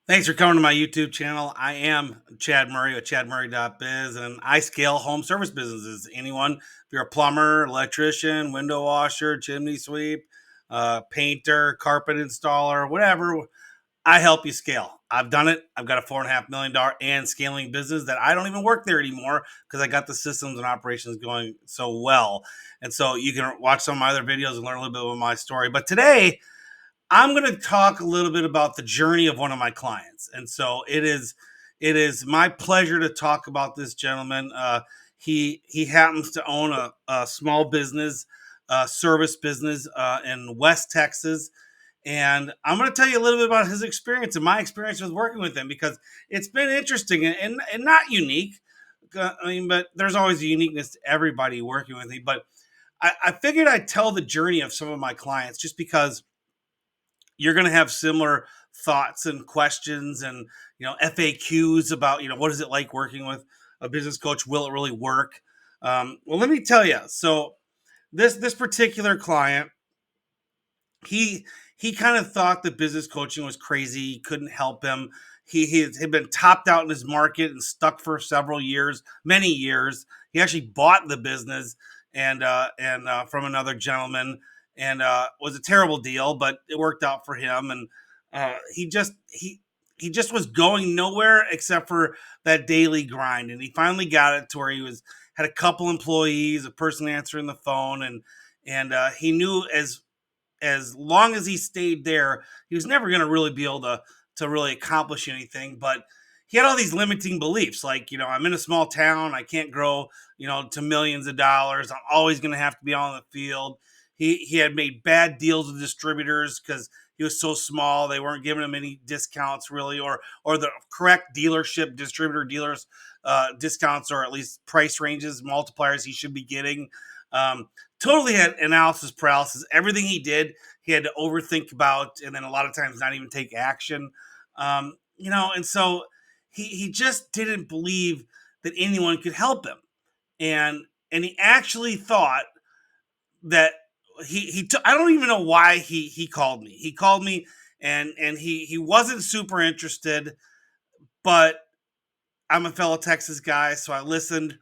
Thanks for coming to my YouTube channel. I am Chad Murray with ChadMurray.biz, and I scale home service businesses. Anyone, if you're a plumber, electrician, window washer, chimney sweep, painter, carpet installer, whatever, I help you scale. I've done it. I've got a $4.5 million and scaling business that I don't even work there anymore because I got the systems and operations going so well. And so you can watch some of my other videos and learn a little bit about my story. But today, I'm going to talk a little bit about the journey of one of my clients, and so it is my pleasure to talk about this gentleman. He happens to own a small business, service business in West Texas, and I'm going to tell you a little bit about his experience and my experience with working with him because it's been interesting and not unique. I mean, but there's always a uniqueness to everybody working with me. But I figured I'd tell the journey of some of my clients just because you're going to have similar thoughts and questions and FAQs about what is it like working with a business coach. Will it really work? Well, let me tell you. So this particular client, he he kind of thought that business coaching was crazy. He couldn't help him. He had been topped out in his market and stuck for several years, many years. He actually bought the business and from another gentleman, and was a terrible deal, but it worked out for him. And he just was going nowhere except for that daily grind. And he finally got it to where he was had a couple employees, a person answering the phone, and he knew as long as he stayed there, he was never going to really be able to really accomplish anything. But he had all these limiting beliefs, like I'm in a small town, I can't grow, to millions of dollars. I'm always going to have to be on the field. He had made bad deals with distributors because he was so small; they weren't giving him any discounts really, or the correct dealership distributor dealers discounts, or at least price ranges multipliers he should be getting. Totally had analysis paralysis. Everything he did, he had to overthink about, and then a lot of times not even take action. And so he just didn't believe that anyone could help him, and he actually thought that I don't even know why he called me. He called me, and he wasn't super interested, but I'm a fellow Texas guy, so I listened.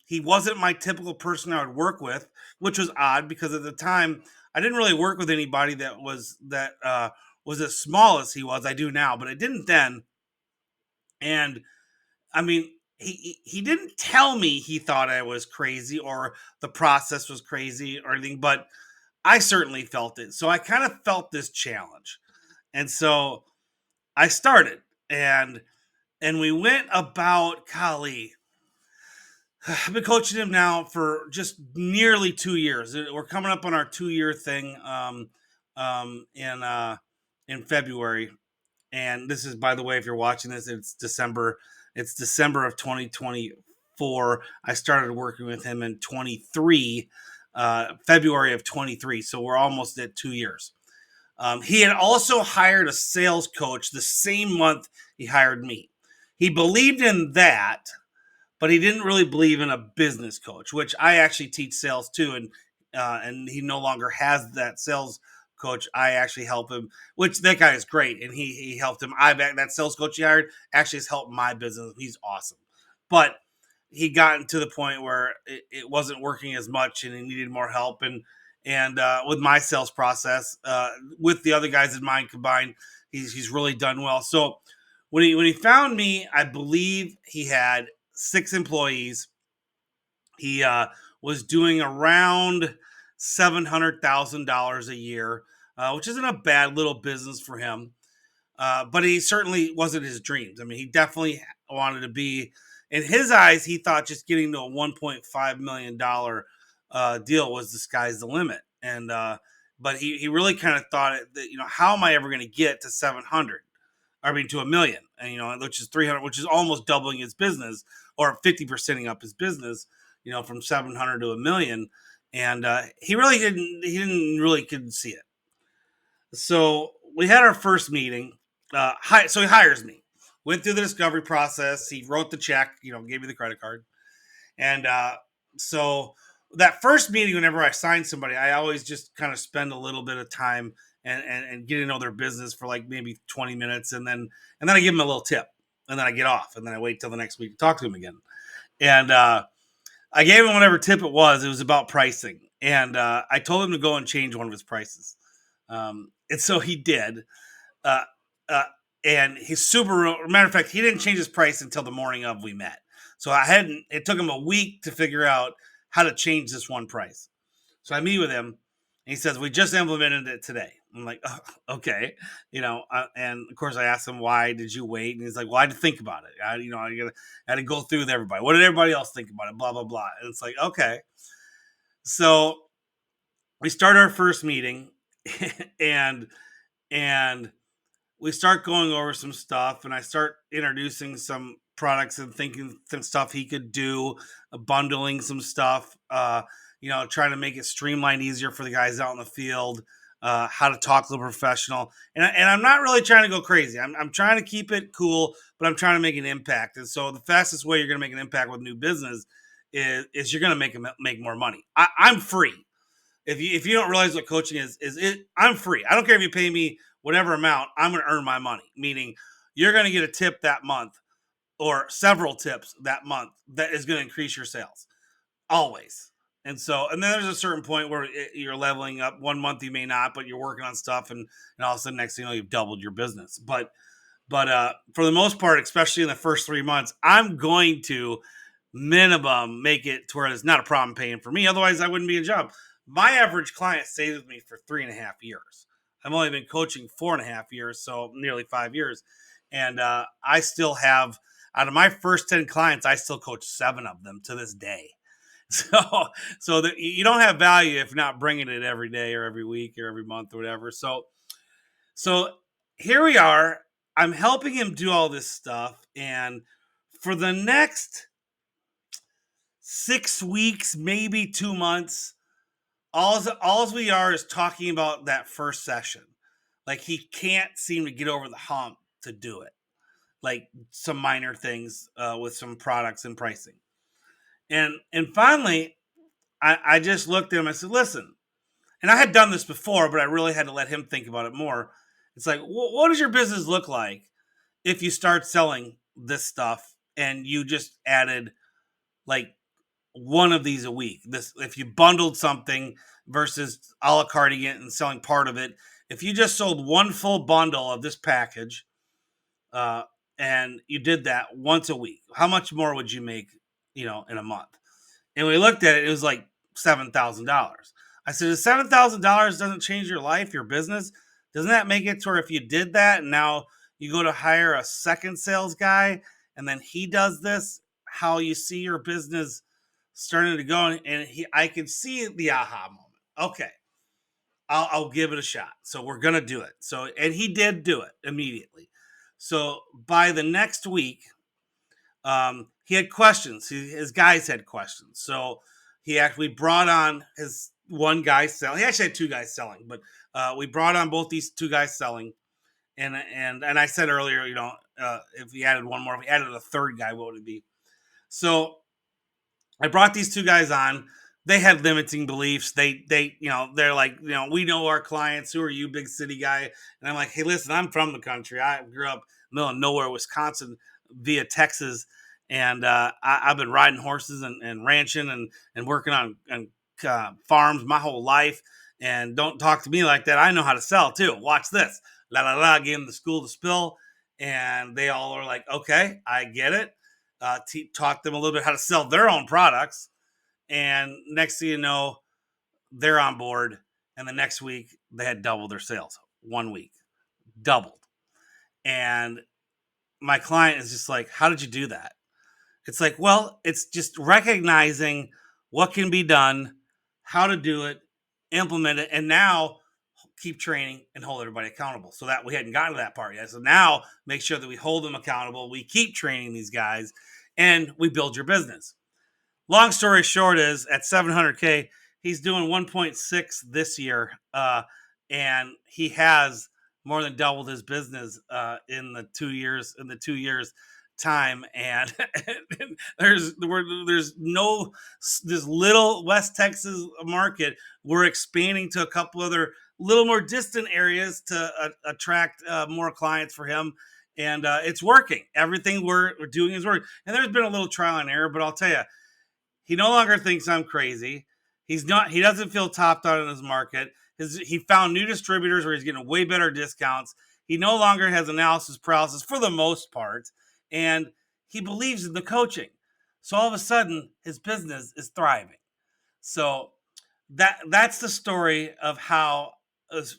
He wasn't my typical person I would work with, which was odd because at the time I didn't really work with anybody that was as small as he was. I do now, but I didn't then. And I mean, he didn't tell me he thought I was crazy or the process was crazy or anything, but I certainly felt it. So I kind of felt this challenge, and so I started, and we went about, golly, I've been coaching him now for just nearly 2 years. We're coming up on our 2 year thing um, in uh, in February, and this is, by the way, if you're watching this, it's December. It's December of 2024. I started working with him in 23, February of 23. So we're almost at 2 years. He had also hired a sales coach the same month he hired me. He believed in that, but he didn't really believe in a business coach, which I actually teach sales too, and he no longer has that sales coach. I actually help him, which that guy is great, and he helped him. That sales coach he hired actually has helped my business. He's awesome, but he gotten to the point where it wasn't working as much, and he needed more help. And with my sales process, with the other guys in mind combined, he's really done well. So when he found me, I believe he had 6 employees. He was doing around $700,000 a year, which isn't a bad little business for him. But he certainly wasn't his dreams. I mean, he definitely wanted to be, in his eyes, he thought just getting to a $1.5 million deal was the sky's the limit. But he really kind of thought that, how am I ever going to get to 700? I mean, to a million, and which is 300, which is almost doubling his business, or 50%ing up his business, from 700 to a million. And he didn't really couldn't see it. So we had our first meeting. So he hires me. Went through the discovery process. He wrote the check. Gave me the credit card. And so that first meeting, whenever I sign somebody, I always just kind of spend a little bit of time and get to know their business for like maybe 20 minutes, and then I give them a little tip, and then I get off, and then I wait till the next week to talk to them again. And I gave him whatever tip it was. It was about pricing, and I told him to go and change one of his prices, and so he did. Uh, uh, and he's super. Matter of fact, he didn't change his price until the morning of we met. So I hadn't. It took him a week to figure out how to change this one price. So I meet with him, and he says, "We just implemented it today." I'm like, oh, "Okay," and of course I asked him, "Why did you wait?" And he's like, "Well, I had to think about it. I had to go through with everybody. What did everybody else think about it? Blah blah blah." And it's like, okay. So we start our first meeting, and and we start going over some stuff, and I start introducing some products and thinking some stuff he could do, bundling some stuff, trying to make it streamlined, easier for the guys out in the field, how to talk to the professional. And I'm not really trying to go crazy. I'm trying to keep it cool, but I'm trying to make an impact. And so the fastest way you're going to make an impact with new business is you're going to make more money. I'm free. If you don't realize what coaching is it, I'm free. I don't care if you pay me whatever amount, I'm going to earn my money. Meaning you're going to get a tip that month or several tips that month that is going to increase your sales always. And then there's a certain point where you're leveling up. One month you may not, but you're working on stuff, and all of a sudden next thing you know, you've doubled your business. But for the most part, especially in the first 3 months, I'm going to minimum make it to where it's not a problem paying for me. Otherwise, I wouldn't be in a job. My average client stays with me for 3.5 years. I've only been coaching 4.5 years, so nearly 5 years. And I still have, out of my first 10 clients, I still coach 7 of them to this day. So that you don't have value if not bringing it every day or every week or every month or whatever. So here we are. I'm helping him do all this stuff, and for the next 6 weeks, maybe 2 months, all we are is talking about that first session. Like he can't seem to get over the hump to do it. Like some minor things with some products and pricing. And finally, I just looked at him. I said, "Listen," and I had done this before, but I really had to let him think about it more. It's like, what does your business look like if you start selling this stuff and you just added like one of these a week? This, if you bundled something versus a la carting it and selling part of it, if you just sold one full bundle of this package, uh, and you did that once a week, how much more would you make, in a month? And we looked at it, it was like $7,000. I said, if $7,000 doesn't change your life, your business, doesn't that make it to where if you did that and now you go to hire a second sales guy and then he does this, how you see your business starting to go? And I could see the aha moment. Okay, I'll give it a shot. So we're gonna do it. So, and he did do it immediately. So by the next week, he had questions. His guys had questions. So he actually brought on his one guy selling. He actually had 2 guys selling, but we brought on both these 2 guys selling. And I said earlier, if we added one more, if we added a third guy, what would it be? So I brought these 2 guys on. They had limiting beliefs. They're like, we know our clients. Who are you, big city guy? And I'm like, hey, listen, I'm from the country. I grew up in the middle of nowhere, Wisconsin, via Texas, and I've been riding horses and ranching and working on farms my whole life. And don't talk to me like that. I know how to sell too. Watch this. La la la. Gave them the school to spill, and they all are like, okay, I get it. Taught them a little bit how to sell their own products. And next thing you know, they're on board. And the next week, they had doubled their sales. 1 week, doubled. And my client is just like, how did you do that? It's like, well, it's just recognizing what can be done, how to do it, implement it, and now keep training and hold everybody accountable. So that we hadn't gotten to that part yet. So now make sure that we hold them accountable. We keep training these guys, and we build your business. Long story short is at 700K, he's doing 1.6 this year, and he has more than doubled his business in the 2 years. In the 2 years time, and there's no this little West Texas market. We're expanding to a couple other little more distant areas to attract more clients for him. And it's working. Everything we're doing is working. And there's been a little trial and error, but I'll tell you, he no longer thinks I'm crazy. He's not. He doesn't feel topped out in his market. He found new distributors where he's getting way better discounts. He no longer has analysis paralysis for the most part, and he believes in the coaching. So all of a sudden, his business is thriving. So that's the story of how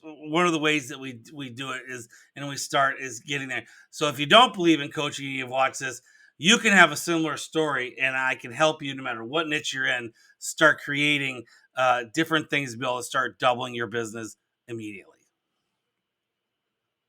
one of the ways that we do it is, and we start is getting there. So if you don't believe in coaching and you've watched this, you can have a similar story, and I can help you no matter what niche you're in. Start creating different things to be able to start doubling your business immediately.